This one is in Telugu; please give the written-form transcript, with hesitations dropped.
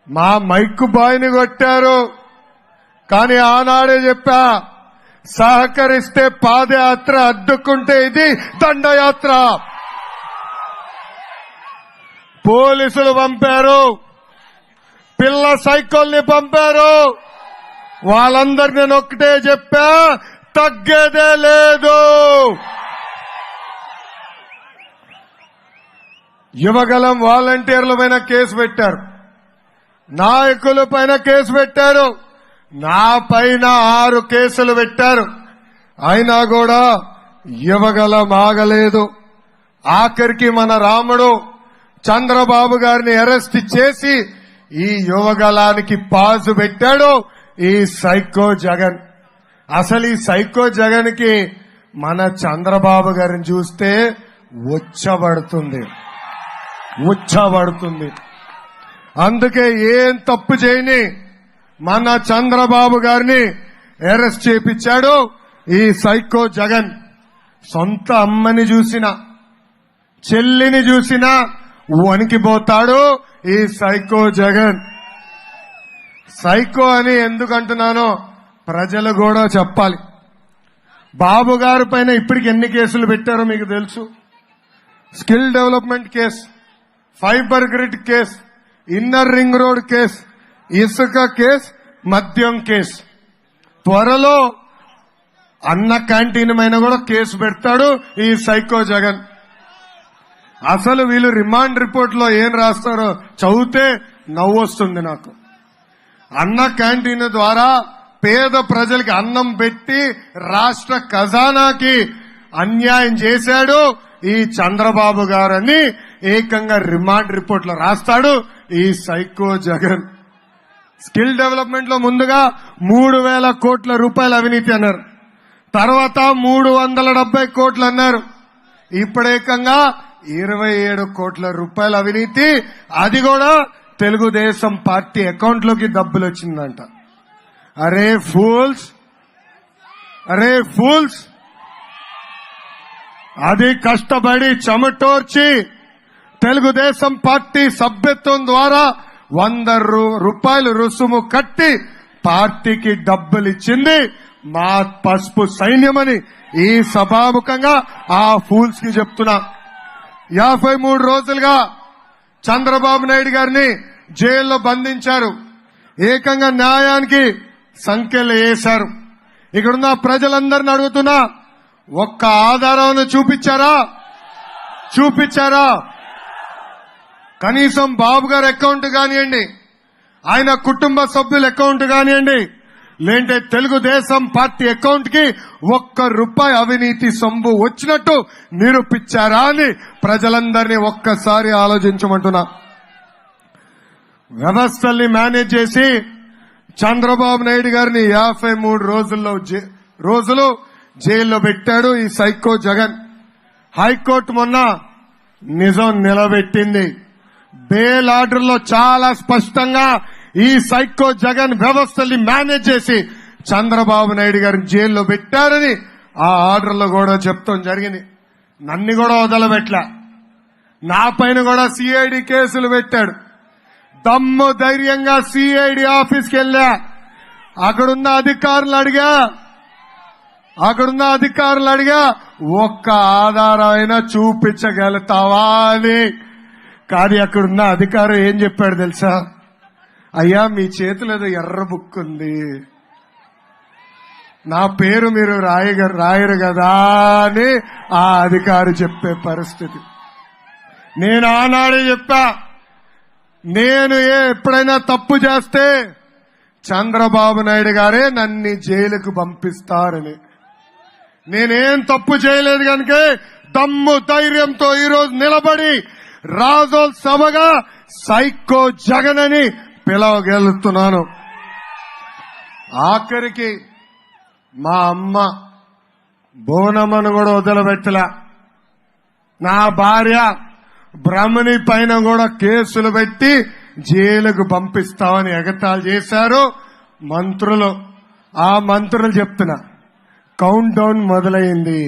మా మైక్ బాయ్ని కొట్టారు. కానీ ఆనాడే చెప్పా, సహకరిస్తే పాదయాత్ర, అడ్డుకుంటే ఇది దండయాత్ర. పోలీసులు పంపారు, పిల్ల సైకిల్ని పంపారు. వాళ్ళందరికీ నేను ఒక్కటే చెప్పా, తగ్గేదే లేదు. యువగలం వాలంటీర్ల పైన కేసు పెట్టారు, నాయకుల పైన కేసు పెట్టారు, నా పైన 6 కేసులు పెట్టారు. అయినా కూడా యువగలం ఆగలేదు. ఆఖరికి మన రాముడు చంద్రబాబు గారిని అరెస్ట్ చేసి ఈ యువగలానికి పాజు పెట్టాడు ఈ సైకో జగన్. అసలు ఈ సైకో జగన్ కి మన చంద్రబాబు గారిని చూస్తే ఉచ్చబడుతుంది. అందుకే ఏం తప్పు చేయని మన చంద్రబాబు గారిని అరెస్ట్ చేపించాడు ఈ సైకో జగన్. సొంత అమ్మని చూసినా, చెల్లిని చూసినా వణికిపోతాడు ఈ సైకో జగన్. సైకో అని ఎందుకంటున్నానో ప్రజలు కూడా చెప్పాలి. బాబు గారి పైన ఇప్పటికి ఎన్ని కేసులు పెట్టారో మీకు తెలుసు. Skill development case, fibre grid case, inner ring road case, ఇసుక కేసు, మద్యం కేసు. త్వరలో అన్న క్యాంటీన్ పైన కూడా కేసు పెడతాడు ఈ సైకో జగన్. అసలు వీళ్ళు రిమాండ్ రిపోర్ట్ లో ఏం రాస్తారో చదివితే నవ్వొస్తుంది నాకు. అన్న క్యాంటీన్ ద్వారా పేద ప్రజలకి అన్నం పెట్టి రాష్ట్ర ఖజానాకి అన్యాయం చేశాడు ఈ చంద్రబాబు గారని ఏకంగా రిమాండ్ రిపోర్ట్ లో రాస్తాడు ఈ సైకో జగన్. స్కిల్ డెవలప్మెంట్ లో ముందుగా 3,000 కోట్ల రూపాయల అవినీతి అన్నారు, తర్వాత 370 కోట్లు అన్నారు, ఇప్పుడేకంగా 27 కోట్ల రూపాయల అవినీతి. అది కూడా తెలుగుదేశం పార్టీ అకౌంట్ లోకి డబ్బులు వచ్చిందంట. అరే ఫూల్స్, అది కష్టపడి చెమటోర్చి తెలుగుదేశం పార్టీ సభ్యత్వం ద్వారా 100 రూపాయలు రుసుము కట్టి పార్టీకి డబ్బులు ఇచ్చింది మా పసుపు సైన్యమని ఈ సభాముఖంగా ఆ ఫూల్స్ కి చెప్తున్నా. 53 రోజులుగా చంద్రబాబు నాయుడు గారిని జైల్లో బంధించారు, ఏకంగా న్యాయానికి సంఖ్యలు వేశారు. ఇక్కడున్న ప్రజలందరిని అడుగుతున్నా, ఒక్క ఆధారాన్ని చూపించారా? కనీసం బాబు గారి అకౌంట్ కానివ్వండి, ఆయన కుటుంబ సభ్యుల అకౌంట్ కానివ్వండి, లేంటే తెలుగుదేశం పార్టీ అకౌంట్ కి ₹1 అవినీతి సొమ్ము వచ్చినట్టు నిరూపించారా అని ప్రజలందరినీ ఒక్కసారి ఆలోచించమంటున్నా. వ్యవస్థల్ని మేనేజ్ చేసి చంద్రబాబు నాయుడు గారిని 53 రోజులు జైల్లో పెట్టాడు ఈ సైకో జగన్. హైకోర్టు మొన్న నిజం నిలబెట్టింది. బెయిల్ ఆర్డర్లో చాలా స్పష్టంగా ఈ సైకో జగన్ వ్యవస్థల్ని మేనేజ్ చేసి చంద్రబాబు నాయుడు గారిని జైల్లో పెట్టారని ఆ ఆర్డర్లో కూడా చెప్తాం జరిగింది. నన్ను కూడా వదలబెట్లా, నా పైన కూడా సిఐడి కేసులు పెట్టాడు. దమ్ము ధైర్యంగా సిఐడి ఆఫీస్కి వెళ్ళా, అక్కడున్న అధికారులు అడిగా ఒక్క ఆధారం అయినా చూపించగలుగుతావా అని. కానీ అక్కడున్న అధికారి ఏం చెప్పాడు తెలుసా? అయ్యా, మీ చేతిలో ఏదో ఎర్ర బుక్ ఉంది, నా పేరు మీరు రాయరు కదా అని ఆ అధికారి చెప్పే పరిస్థితి. నేను ఆనాడే చెప్పా, నేను ఎప్పుడైనా తప్పు చేస్తే చంద్రబాబు నాయుడు గారే నన్ను జైలుకు పంపిస్తారని. నేనేం తప్పు చేయలేదు కనుక దమ్ము ధైర్యంతో ఈరోజు నిలబడి రాజోత్సవగా సైకో జగన్ అని పిలవగలుగుతున్నాను. ఆఖరికి మా అమ్మ బోనమ్మను కూడా వదిలిపెట్టలే. నా భార్య బ్రహ్మణి పైన కూడా కేసులు పెట్టి జైలుకు పంపిస్తామని ఎగతాళి చేశారు మంత్రులు. ఆ మంత్రులు చెప్తున్నా, కౌంట్ డౌన్ మొదలైంది.